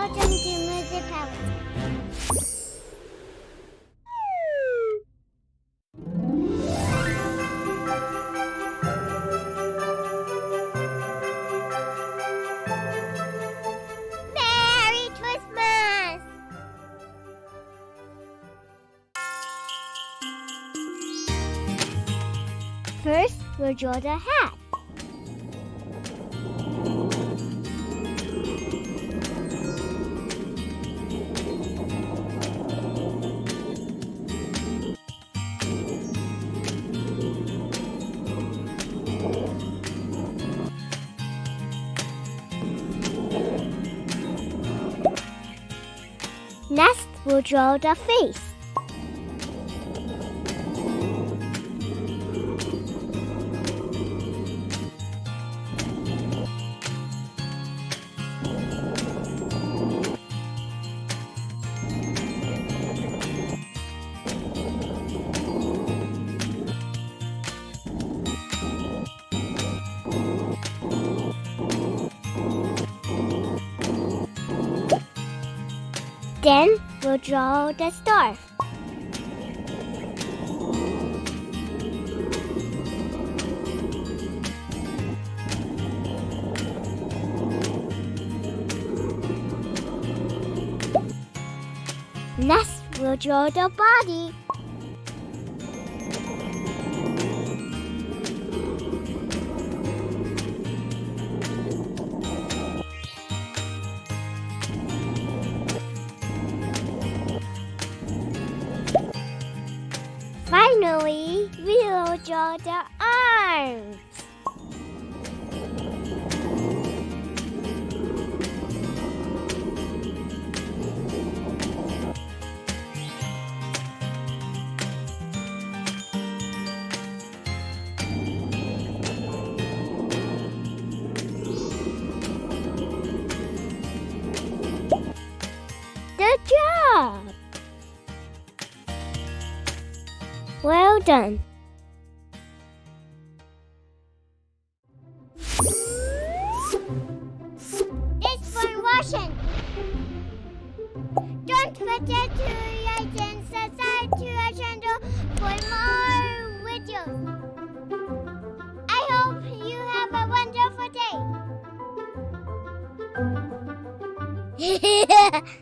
Welcome to Music Palace. Merry Christmas! First, we'll draw the hat. Next, we'll draw the face. Then we'll draw the star. Next, we'll draw the body. Finally, we'll draw the arms. Good job! Well done. Thanks for watching. Don't forget to like and subscribe to our channel for more videos. I hope you have a wonderful day.